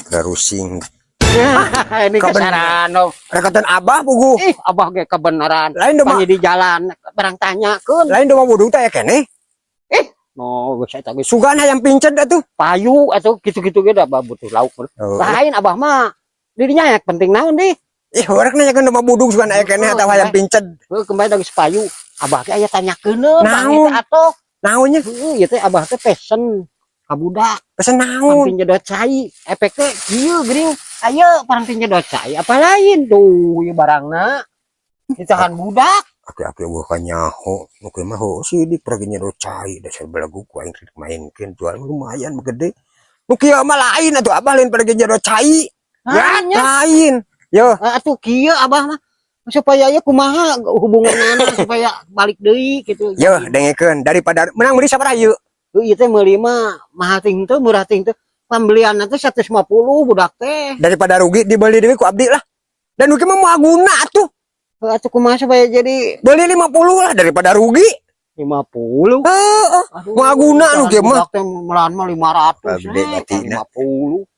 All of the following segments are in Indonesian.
Garusing. Ini kebenaran. Rekatan abah pugu. Abah ge kebenaran. Lain dong di jalan barang tanyakeun. Lain dong buduk teh keneh. No, saya tadi Sugan hayang pincet atuh. payu atau gitu-gitu ge da butuh lauk. Lain abah mah dirinya yang penting naon deh. Urang nanyakeun mah buduk sugan aya keneh atawa hayang pincet. Kembali dari sepayu. Abah teh aya tanyakeun Naon? atuh. Naonnya? Ieu teh abah teh pesen ka budak. Pesen naon? Paranti nyedot cai. Efek teh ieu geuning. Ayo paranti nyedot cai. Apa lain tuh ieu barangna. Ditahan budak. Aki-aki eueuh ka nyaho. Nu kieu mah sidik pergi nyedot cai dasar belagu ku aing mainkeun jual lumayan gede. Nu kieu mah lain atuh abah lain pergi nyedot cai. Ya, lain. Yo, Atuh kieu abah mah supaya ya kumaha hubunganna supaya balik deui gitu. yo dengekeun daripada menang meuli sabaraha ieu? Ieu teh meuli mah mahal ting teu murah ting teu. Pembelianna teh 150 budak teh. Daripada rugi dibeli deui ku abdi lah. Dan nu kieu mah moal guna atuh. Atuh kumaha supaya jadi Beli 50 lah daripada rugi. 50. Heeh. Moal guna nu kieu mah. Budak teh meulahan mah 500. Gede batina. 50.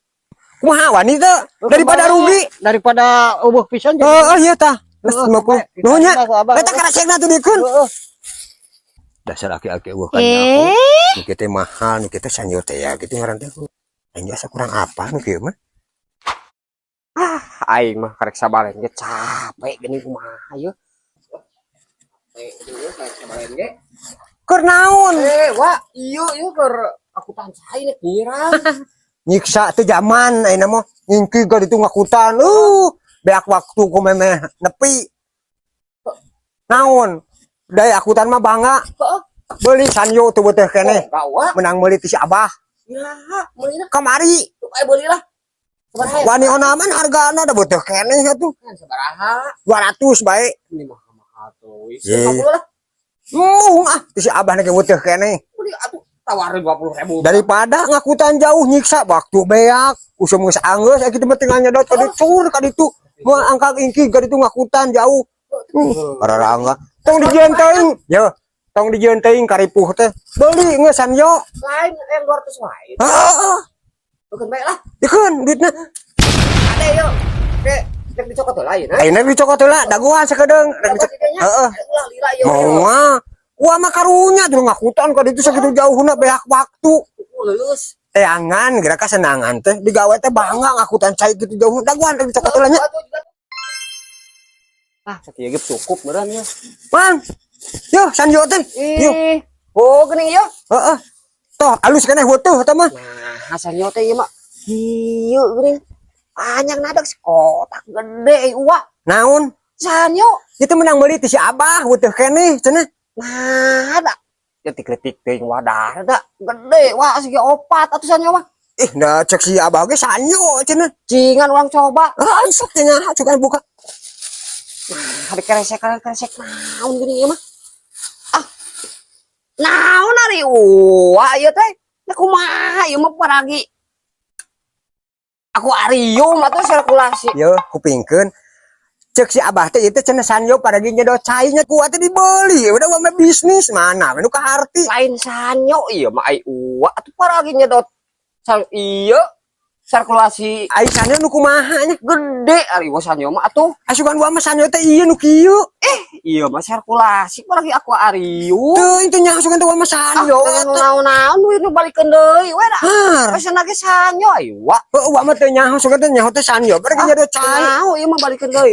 Kumaha wanita daripada rugi. Daripada eueuh pisan jadi. Heeh ieu tah. 50. Nuhnya. Eta karesekna tuh dikeun. Dasar aki-aki eueuh kan nyaho. Nu kieu teh mahal, nu kieu teh sanyo teh ya kitu ngaran teh. Aing jasa kurang apa nu kieu mah? Aing mah karek sabareng ge capek geuning kumaha ieu. Keur naon? Wah, ieu keur akutan cai nih kira. Nyiksa teh zaman ayeuna mah ngingki ka ditu ngakutan. Beak waktu ku memeh nepi. Naon? Daya akutan mah bangga. Beli sanyo teu beuteuh keneh. Menang meuli ti si Abah. Ya, meulina Kamari. aya beulila. Sabaraha? Wani onaman hargana da beuteuh keneh atuh. Sabaraha? 200 bae. Ini mah mahal tuh. Ye. 50 lah. Ti si Abah ge beuteuh keneh. Beli atuh tawarin 20.000. Daripada ngakutan jauh nyiksa waktu beak usum geus anggeus kitu mah tengah nyedot ka ditu ka ditu moal angkat ingki ka ditu ngakutan jauh pararangga tong dijieun teuing yo tong dijieun teuing karipuh teh beuli geus sanyo Lain yang 200 wae. heeh Bukan baik lah. dikeun duitna Ada yuk. Cek dicokot tuh lain. ayeuna dicokot heula daguan sakedeung heeh Ulah lila yuk. moal gua mah karunya tuh ngakutan ka ditu sakitu jauhna beak waktu Lulus. teangan geura kasenangan teh digawe teh bangga ngakutan cai kitu jauh daguan rek dicokot heula nya Sakieu ge cukup beneran ya. Mang, yo sanyo teh. Yo. Oh, geuning ieu. Heeh. Toh alus keneh weutuh eta mah. Nah, sanyo teh ieu mah. Ieu geuning. Anyang nadeg kotak gede uwa. Naon? Sanyo. Itu menang meuli ti si Abah weutuh keneh cenah. Nah, ada. Detik-detik teuing wadah da. Gede wah sige opat atuh sanyo mah. Da cek si Abah ge sanyo cenah. Cingan urang coba. Sok cenah cukan buka. Ada keresek naon geuning ieu mah. Naon ari uwa ieu teh? Da kumaha ieu mah paragi. Aku arium atuh sirkulasi. Yo kupingkeun. Cek si Abah teh ieu teh cenah sanyo paragi nyedot cainya ku teh dibeli. Udah mah bisnis mana nu kaharti. Lain sanyo ieu mah ai uwa atuh paragi nyedot ieu sirkulasi Ai sanyo nu kumaha nya? gede ari uwa sanyo mah atuh. Asukan gua mah sanyo teh ieu nu kieu. Ieu mah sirkulasi paragi aku arium. Teu itu nya asukan teh gua mah sanyo. Naon-naon we nu balikeun deui we da. Har. Pesan ge sanyo ai uwa. Gua mah teu nyaho asukan teh nyaho teh sanyo paragi nyedot cai. Naon ieu mah balikeun deui.